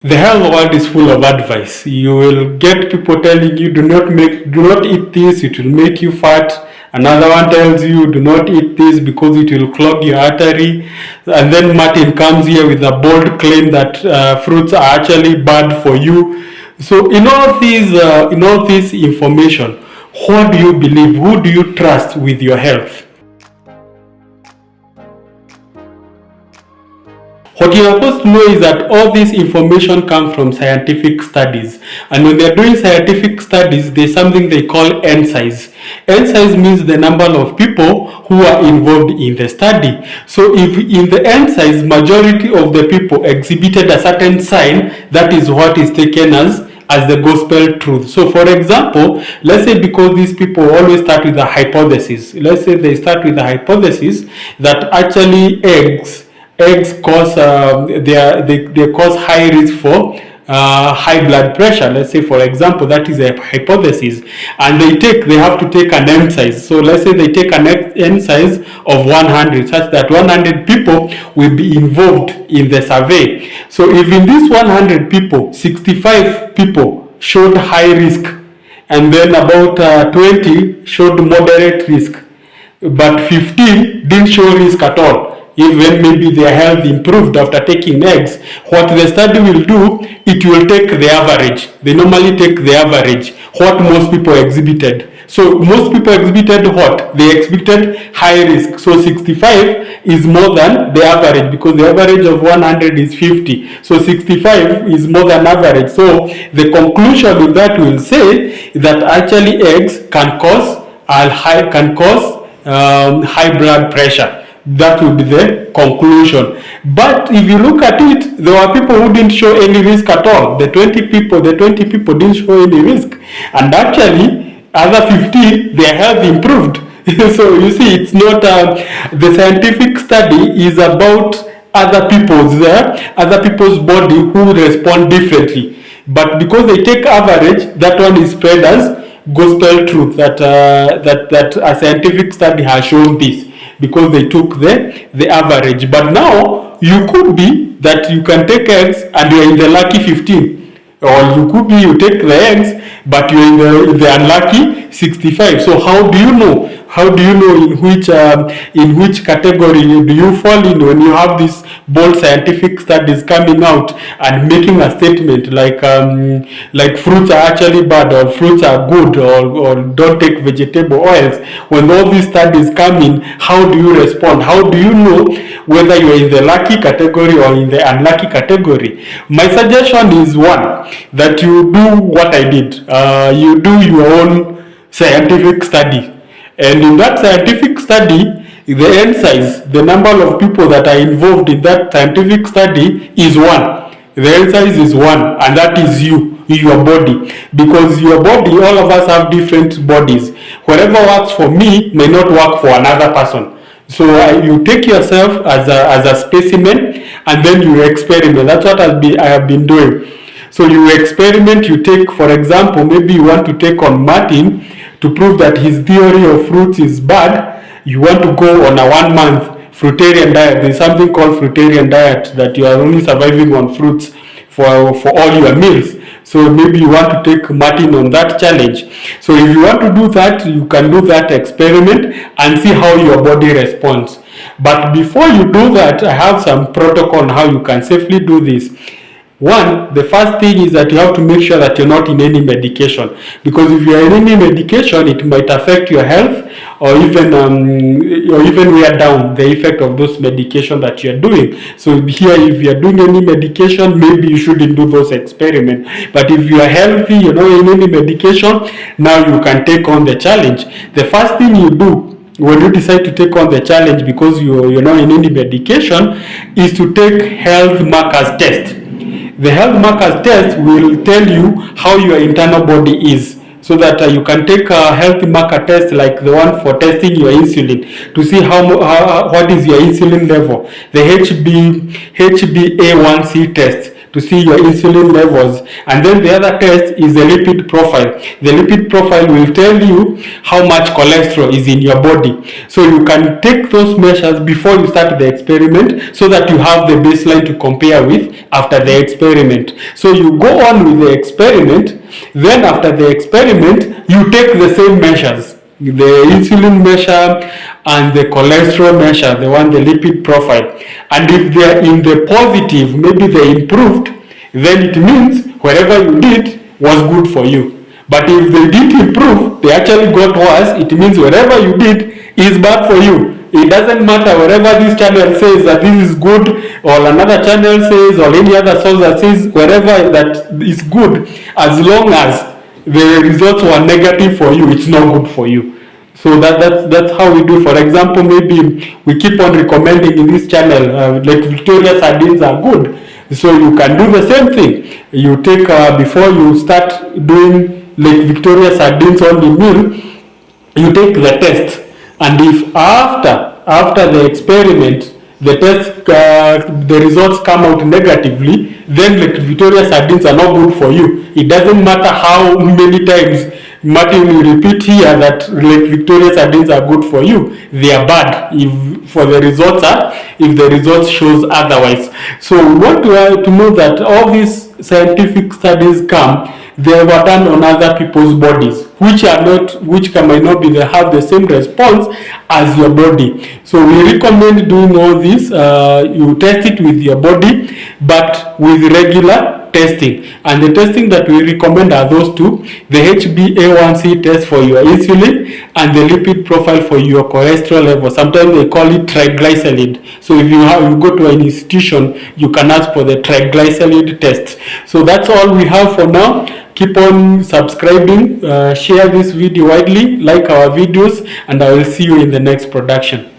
The health world is full of advice. You will get people telling you do not eat this, it will make you fat. Another one tells you do not eat this because it will clog your artery. And then Martin comes here with a bold claim that fruits are actually bad for you. So in all this information, what do you believe? Who do you trust with your health? What you're supposed to know is that all this information comes from scientific studies. And when they're doing scientific studies, there's something they call N size. N size means the number of people who are involved in the study. So if in the N size, majority of the people exhibited a certain sign, that is what is taken as the gospel truth. So for example, let's say because these people always start with a hypothesis. Let's say they start with the hypothesis that actually eggs cause they cause high risk for high blood pressure. Let's say for example that is a hypothesis, and they have to take an N size. So let's say they take an N size of 100 such that 100 people will be involved in the survey. So if in these 100 people 65 people showed high risk, and then about 20 showed moderate risk, but 15 didn't show risk at all, even maybe their health improved after taking eggs, what the study will do, it will take the average. They normally take the average, what most people exhibited. So most people exhibited what? They exhibited high risk. So 65 is more than the average, because the average of 100 is 50. So 65 is more than average. So the conclusion with that will say that actually eggs can cause high blood pressure. That will be the conclusion. But if you look at it, there were people who didn't show any risk at all. The 20 people didn't show any risk, and actually other 15, their health improved. So you see, it's not the scientific study is about other people's body who respond differently. But because they take average, that one is spread as gospel truth, that a scientific study has shown this, because they took the average. But now you could be that you can take eggs and you're in the lucky 15, or you could be you take the eggs but you're in the unlucky 65. So how do you know? How do you know in which category do you fall in when you have these bold scientific studies coming out and making a statement like fruits are actually bad, or fruits are good, or don't take vegetable oils? When all these studies come in, how do you respond? How do you know whether you're in the lucky category or in the unlucky category? My suggestion is, one, that you do what I did. You do your own scientific study. And in that scientific study, the N size, the number of people that are involved in that scientific study, is 1. The N size is 1, and that is your body. Because your body, all of us have different bodies. Whatever works for me may not work for another person. So you take yourself as a specimen, and then you experiment. That's what I have been doing. So you experiment, you take, for example, maybe you want to take on Martin to prove that his theory of fruits is bad. You want to go on a 1-month fruitarian diet. There's something called fruitarian diet, that you are only surviving on fruits for all your meals. So maybe you want to take Martin on that challenge. So if you want to do that, you can do that experiment and see how your body responds. But before you do that, I have some protocol on how you can safely do this. One, the first thing is that you have to make sure that you're not in any medication, because if you're in any medication, it might affect your health, or even wear down the effect of those medication that you're doing. So here, if you're doing any medication, maybe you shouldn't do those experiments. But if you are healthy, you're not in any medication, now you can take on the challenge. The first thing you do when you decide to take on the challenge, because you're not in any medication, is to take health markers test. The health markers test will tell you how your internal body is, so that you can take a health marker test like the one for testing your insulin to see what is your insulin level. The HbA1c test to see your insulin levels. And then the other test is the lipid profile. The lipid profile will tell you how much cholesterol is in your body. So you can take those measures before you start the experiment, so that you have the baseline to compare with after the experiment. So you go on with the experiment, then after the experiment, you take the same measures, the insulin measure and the cholesterol measure, the lipid profile. And if they are in the positive, maybe they improved, then it means whatever you did was good for you. But if they didn't improve, they actually got worse, it means whatever you did is bad for you. It doesn't matter whatever this channel says that this is good, or another channel says, or any other source that says whatever that is good, as long as the results were negative for you, it's not good for you. So that's how we do. For example, maybe we keep on recommending in this channel like Victoria sardines are good, so you can do the same thing. You take before you start doing like Victoria sardines only meal, you take the test, and if after the experiment the test the results come out negatively, then like Victoria sardines are not good for you. It doesn't matter how many times Martin will repeat here that Lake Victoria sardines are good for you, they are bad if the results shows otherwise. So we want to know that all these scientific studies they were done on other people's bodies, which might not be, they have the same response as your body. So we recommend doing all this. You test it with your body, but with regular testing. And the testing that we recommend are those two: the HbA1c test for your insulin and the lipid profile for your cholesterol level. Sometimes they call it triglyceride. So if you go to an institution, you can ask for the triglyceride test. So that's all we have for now. Keep on subscribing, share this video widely, like our videos, and I will see you in the next production.